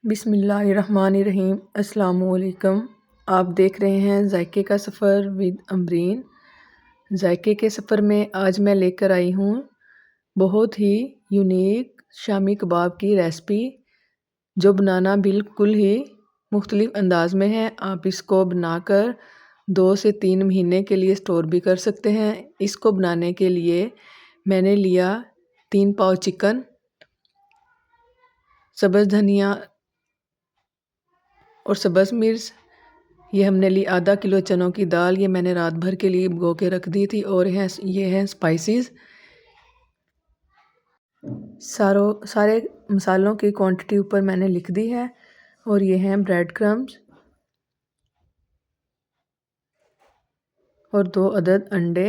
बिस्मिल्लाहिर्रहमानिर्रहीम। अस्सलामुअलैकुम। आप देख रहे हैं जायके का सफ़र विद अमरीन। जायके के सफ़र में आज मैं लेकर आई हूँ बहुत ही यूनिक शामी कबाब की रेसिपी, जो बनाना बिल्कुल ही मुख्तलिफ़ अंदाज में है। आप इसको बनाकर 2 से 3 महीने के लिए स्टोर भी कर सकते हैं। इसको बनाने के लिए मैंने लिया 3 पाव चिकन, सब्ज़ धनिया और सब्ज़ मिर्च। ये हमने ली आधा किलो चनों की दाल, ये मैंने रात भर के लिए भिगो के रख दी थी। और ये हैं स्पाइसेस। सारे मसालों की क्वांटिटी ऊपर मैंने लिख दी है। और ये हैं ब्रेड क्रम्स और 2 अदद अंडे।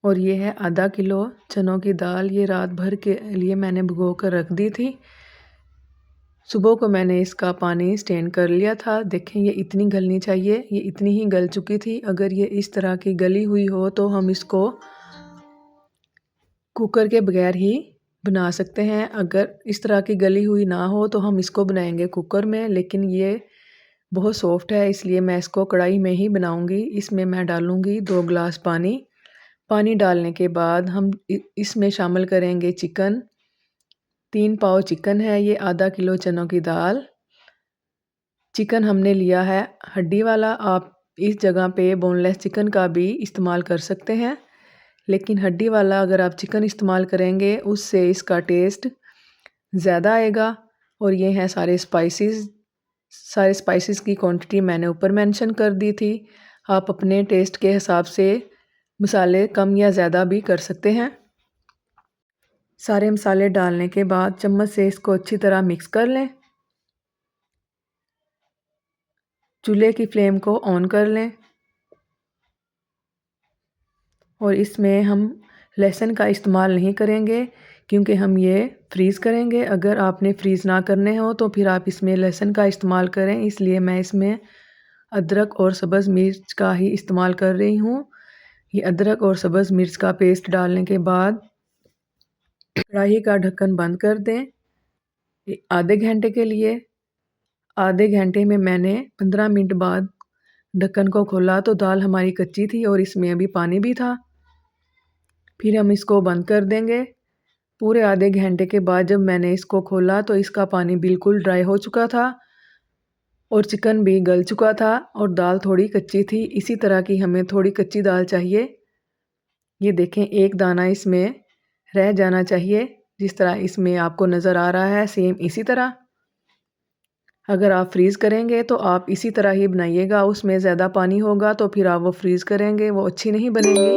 और ये है आधा किलो चनों की दाल, ये रात भर के लिए मैंने भिगो कर रख दी थी। सुबह को मैंने इसका पानी स्टेन कर लिया था। देखें, ये इतनी गलनी चाहिए, ये इतनी ही गल चुकी थी। अगर ये इस तरह की गली हुई हो तो हम इसको कुकर के बगैर ही बना सकते हैं। अगर इस तरह की गली हुई ना हो तो हम इसको बनाएंगे कुकर में, लेकिन ये बहुत सॉफ्ट है इसलिए मैं इसको कढ़ाई में ही बनाऊंगी। इसमें मैं डालूंगी 2 गिलास पानी। पानी डालने के बाद हम इसमें शामिल करेंगे चिकन। 3 पाव चिकन है, ये आधा किलो चनों की दाल। चिकन हमने लिया है हड्डी वाला। आप इस जगह पे बोनलेस चिकन का भी इस्तेमाल कर सकते हैं, लेकिन हड्डी वाला अगर आप चिकन इस्तेमाल करेंगे उससे इसका टेस्ट ज़्यादा आएगा। और ये हैं सारे स्पाइसेस की क्वांटिटी मैंने ऊपर मेंशन कर दी थी। आप अपने टेस्ट के हिसाब से मसाले कम या ज़्यादा भी कर सकते हैं। सारे मसाले डालने के बाद चम्मच से इसको अच्छी तरह मिक्स कर लें। चूल्हे की फ्लेम को ऑन कर लें और इसमें हम लहसुन का इस्तेमाल नहीं करेंगे क्योंकि हम ये फ्रीज़ करेंगे। अगर आपने फ्रीज़ ना करने हो तो फिर आप इसमें लहसुन का इस्तेमाल करें, इसलिए मैं इसमें अदरक और सब्ज़ मिर्च का ही इस्तेमाल कर रही हूँ। ये अदरक और सब्ज़ मिर्च का पेस्ट डालने के बाद कढ़ाई का ढक्कन बंद कर दें आधे घंटे के लिए। आधे घंटे में मैंने 15 मिनट बाद ढक्कन को खोला तो दाल हमारी कच्ची थी और इसमें अभी पानी भी था। फिर हम इसको बंद कर देंगे। पूरे आधे घंटे के बाद जब मैंने इसको खोला तो इसका पानी बिल्कुल ड्राई हो चुका था और चिकन भी गल चुका था और दाल थोड़ी कच्ची थी। इसी तरह की हमें थोड़ी कच्ची दाल चाहिए। ये देखें, एक दाना इसमें रह जाना चाहिए, जिस तरह इसमें आपको नज़र आ रहा है सेम इसी तरह। अगर आप फ्रीज़ करेंगे तो आप इसी तरह ही बनाइएगा। उसमें ज़्यादा पानी होगा तो फिर आप वो फ्रीज़ करेंगे, वो अच्छी नहीं बनेगी।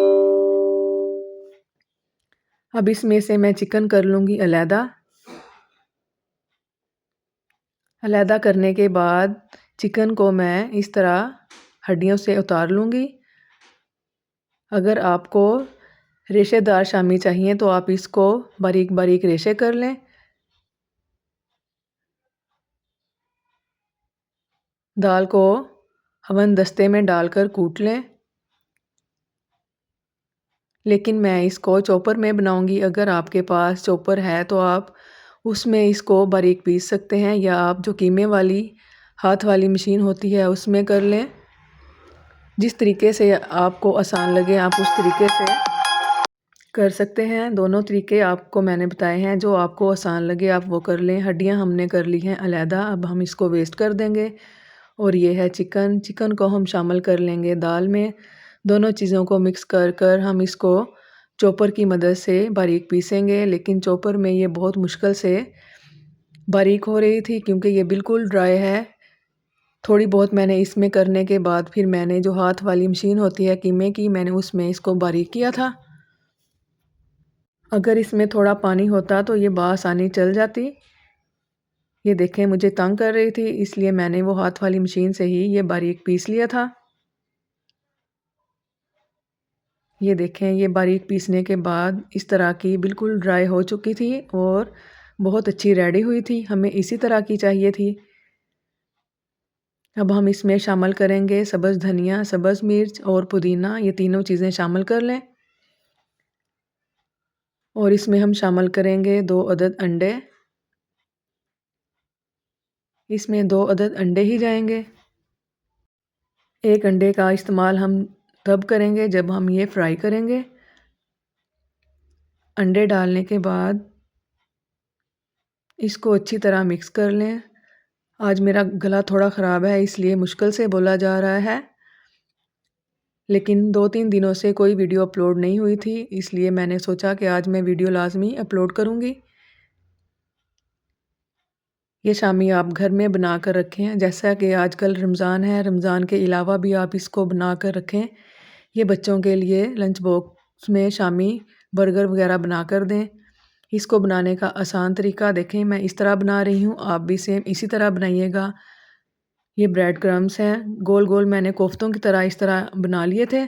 अब इसमें से मैं चिकन कर लूँगी अलहदा। अलहदा करने के बाद चिकन को मैं इस तरह हड्डियों से उतार लूँगी। अगर आपको रेशेदार शामी चाहिए तो आप इसको बारीक बारीक रेशे कर लें। दाल को हवन दस्ते में डालकर कूट लें, लेकिन मैं इसको चॉपर में बनाऊंगी। अगर आपके पास चॉपर है तो आप उसमें इसको बारीक पीस सकते हैं, या आप जो कीमे वाली हाथ वाली मशीन होती है उसमें कर लें। जिस तरीके से आपको आसान लगे आप उस तरीके से कर सकते हैं। दोनों तरीके आपको मैंने बताए हैं, जो आपको आसान लगे आप वो कर लें। हड्डियां हमने कर ली हैं अलहदा, अब हम इसको वेस्ट कर देंगे। और ये है चिकन को हम शामिल कर लेंगे दाल में। दोनों चीज़ों को मिक्स कर कर हम इसको चॉपर की मदद से बारीक पीसेंगे, लेकिन चॉपर में ये बहुत मुश्किल से बारीक हो रही थी क्योंकि ये बिल्कुल ड्राई है। थोड़ी बहुत मैंने इसमें करने के बाद फिर मैंने जो हाथ वाली मशीन होती है कीमे की, मैंने उसमें इसको बारीक किया था। अगर इसमें थोड़ा पानी होता तो ये बआसानी चल जाती। ये देखें, मुझे तंग कर रही थी इसलिए मैंने वो हाथ वाली मशीन से ही ये बारीक पीस लिया था। ये देखें, ये बारीक पीसने के बाद इस तरह की बिल्कुल ड्राई हो चुकी थी और बहुत अच्छी रेडी हुई थी। हमें इसी तरह की चाहिए थी। अब हम इसमें शामिल करेंगे सब्ज़ धनिया, सब्ज़ मिर्च और पुदीना। ये तीनों चीज़ें शामिल कर लें और इसमें हम शामिल करेंगे 2 अदद अंडे। इसमें 2 अदद अंडे ही जाएंगे। एक अंडे का इस्तेमाल हम तब करेंगे जब हम ये फ्राई करेंगे। अंडे डालने के बाद इसको अच्छी तरह मिक्स कर लें। आज मेरा गला थोड़ा ख़राब है इसलिए मुश्किल से बोला जा रहा है, लेकिन 2-3 दिनों से कोई वीडियो अपलोड नहीं हुई थी, इसलिए मैंने सोचा कि आज मैं वीडियो लाज़मी अपलोड करूँगी। ये शामी आप घर में बना कर रखें, जैसा कि आजकल रमज़ान है, रमज़ान के अलावा भी आप इसको बना कर रखें। ये बच्चों के लिए लंच बॉक्स में शामी बर्गर वगैरह बना कर दें। इसको बनाने का आसान तरीका देखें, मैं इस तरह बना रही हूँ, आप भी सेम इसी तरह बनाइएगा। ये ब्रेड क्रम्स हैं, गोल-गोल मैंने कोफ्तों की तरह इस तरह बना लिए थे।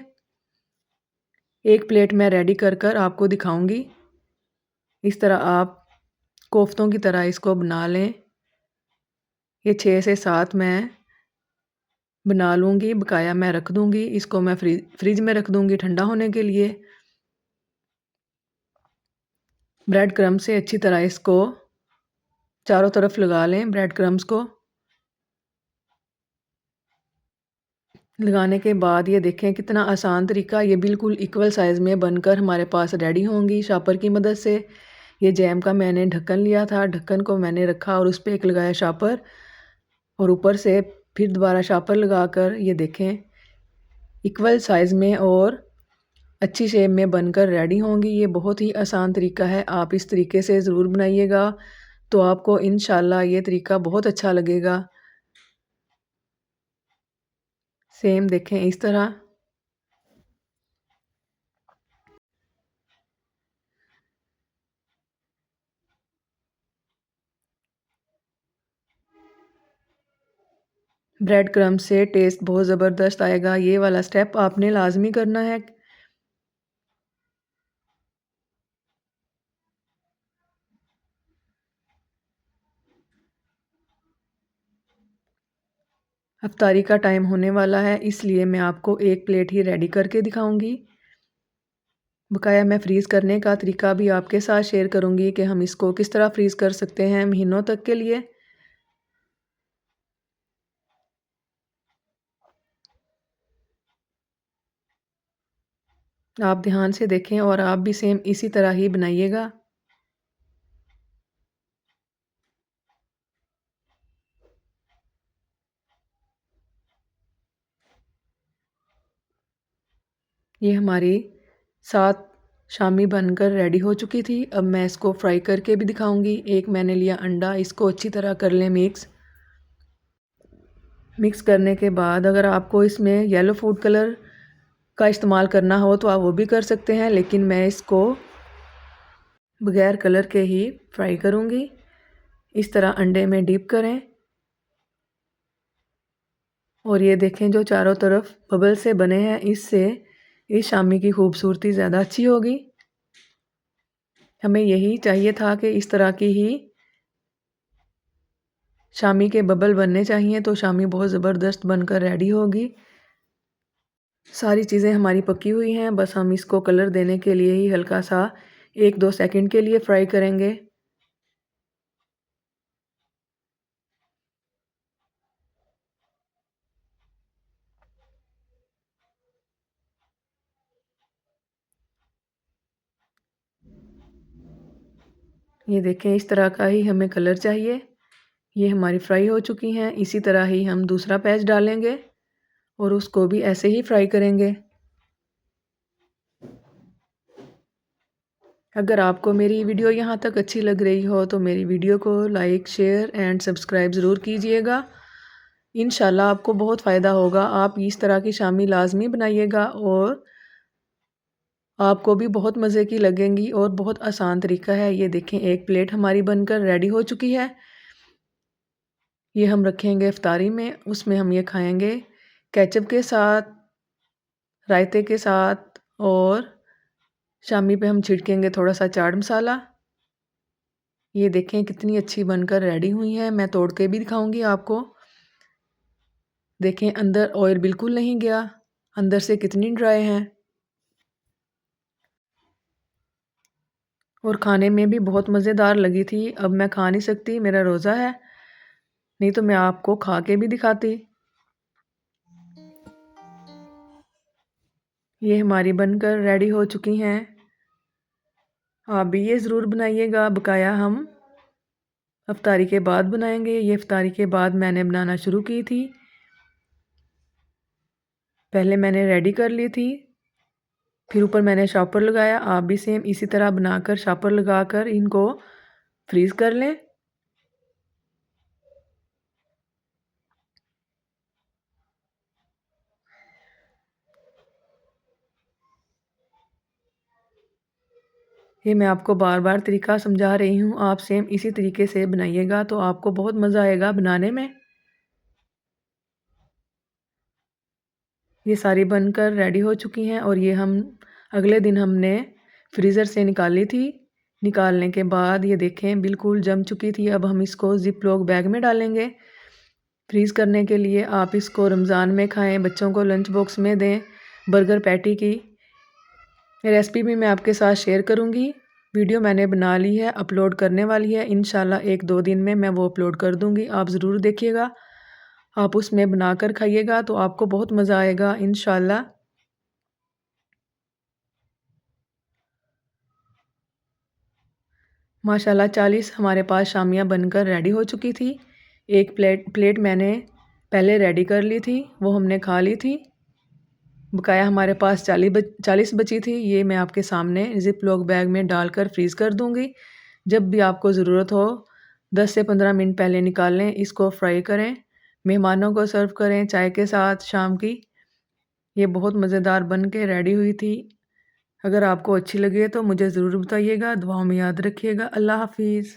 एक प्लेट मैं रेडी कर आपको दिखाऊँगी। इस तरह आप कोफ्तों की तरह इसको बना लें। ये 6 से 7 मैं बना लूँगी, बकाया मैं रख दूँगी। इसको मैं फ्रिज में रख दूँगी ठंडा होने के लिए। ब्रेड क्रम्ब से अच्छी तरह इसको चारों तरफ लगा लें ब्रेड क्रम्स को। लगाने के बाद ये देखें कितना आसान तरीका, ये बिल्कुल इक्वल साइज़ में बनकर हमारे पास रेडी होंगी शापर की मदद से। ये जैम का मैंने ढक्कन लिया था, ढक्कन को मैंने रखा और उस पे एक लगाया शापर और ऊपर से फिर दोबारा शापर लगाकर ये देखें इक्वल साइज़ में और अच्छी शेप में बनकर रेडी होंगी। ये बहुत ही आसान तरीका है, आप इस तरीके से ज़रूर बनाइएगा, तो आपको इंशाल्लाह ये तरीका बहुत अच्छा लगेगा। सेम देखें इस तरह। ब्रेड क्रम्ब से टेस्ट बहुत ज़बरदस्त आएगा, ये वाला स्टेप आपने लाज़मी करना है। इफ्तारी का टाइम होने वाला है, इसलिए मैं आपको एक प्लेट ही रेडी करके दिखाऊंगी। बकाया मैं फ्रीज़ करने का तरीका भी आपके साथ शेयर करूंगी कि हम इसको किस तरह फ्रीज़ कर सकते हैं महीनों तक के लिए। आप ध्यान से देखें और आप भी सेम इसी तरह ही बनाइएगा। ये हमारी 7 शामी बनकर रेडी हो चुकी थी। अब मैं इसको फ्राई करके भी दिखाऊंगी। एक मैंने लिया अंडा, इसको अच्छी तरह कर लें मिक्स करने के बाद अगर आपको इसमें येलो फूड कलर का इस्तेमाल करना हो तो आप वो भी कर सकते हैं, लेकिन मैं इसको बगैर कलर के ही फ्राई करूँगी। इस तरह अंडे में डिप करें और ये देखें जो चारों तरफ बबल से बने हैं, इससे इस शामी की खूबसूरती ज़्यादा अच्छी होगी। हमें यही चाहिए था कि इस तरह की ही शामी के बबल बनने चाहिए, तो शामी बहुत ज़बरदस्त बनकर रेडी होगी। सारी चीज़ें हमारी पकी हुई हैं, बस हम इसको कलर देने के लिए ही हल्का सा 1-2 सेकंड के लिए फ्राई करेंगे। ये देखें इस तरह का ही हमें कलर चाहिए। ये हमारी फ्राई हो चुकी हैं। इसी तरह ही हम दूसरा पैच डालेंगे और उसको भी ऐसे ही फ्राई करेंगे। अगर आपको मेरी वीडियो यहाँ तक अच्छी लग रही हो तो मेरी वीडियो को लाइक, शेयर एंड सब्सक्राइब ज़रूर कीजिएगा। इंशाल्लाह आपको बहुत फ़ायदा होगा। आप इस तरह की शामी लाज़मी बनाइएगा और आपको भी बहुत मज़े की लगेंगी और बहुत आसान तरीका है। ये देखें एक प्लेट हमारी बनकर रेडी हो चुकी है। ये हम रखेंगे इफ्तारी में, उसमें हम ये खाएँगे केचप के साथ, रायते के साथ और शामी पे हम छिड़केंगे थोड़ा सा चाट मसाला। ये देखें कितनी अच्छी बनकर रेडी हुई है, मैं तोड़ के भी दिखाऊंगी आपको। देखें अंदर ऑयल बिल्कुल नहीं गया, अंदर से कितनी ड्राई हैं और खाने में भी बहुत मज़ेदार लगी थी। अब मैं खा नहीं सकती, मेरा रोज़ा है। नहीं तो मैं आपको खा के भी दिखाती। ये हमारी बनकर रेडी हो चुकी हैं। आप भी ये ज़रूर बनाइएगा। बकाया हम इफ्तारी के बाद बनाएंगे। ये इफ्तारी के बाद मैंने बनाना शुरू की थी। पहले मैंने रेडी कर ली थी, फिर ऊपर मैंने शॉपर लगाया। आप भी सेम इसी तरह बनाकर शॉपर लगाकर इनको फ्रीज़ कर लें। ये मैं आपको बार बार तरीका समझा रही हूँ, आप सेम इसी तरीके से बनाइएगा तो आपको बहुत मज़ा आएगा बनाने में। ये सारी बनकर रेडी हो चुकी हैं और ये हम अगले दिन हमने फ्रीज़र से निकाली थी। निकालने के बाद ये देखें बिल्कुल जम चुकी थी। अब हम इसको ज़िप लॉक बैग में डालेंगे फ्रीज़ करने के लिए। आप इसको रमज़ान में खाएं, बच्चों को लंच बॉक्स में दें। बर्गर पैटी की रेसिपी भी मैं आपके साथ शेयर करूंगी। वीडियो मैंने बना ली है, अपलोड करने वाली है। इंशाल्लाह 1-2 दिन में मैं वो अपलोड कर दूंगी, आप ज़रूर देखिएगा। आप उसमें बनाकर खाइएगा तो आपको बहुत मज़ा आएगा इंशाल्लाह। माशाल्लाह 40 हमारे पास शामियाँ बनकर रेडी हो चुकी थी। एक प्लेट मैंने पहले रेडी कर ली थी, वो हमने खा ली थी। बकाया हमारे पास 40 बची थी। ये मैं आपके सामने ज़िप लॉक बैग में डालकर फ्रीज़ कर दूँगी। जब भी आपको ज़रूरत हो 10 से 15 मिनट पहले निकाल लें, इसको फ्राई करें, मेहमानों को सर्व करें चाय के साथ शाम की। ये बहुत मज़ेदार बन के रेडी हुई थी। अगर आपको अच्छी लगे तो मुझे ज़रूर बताइएगा। दुआओं में याद रखिएगा। अल्लाह हाफ़िज़।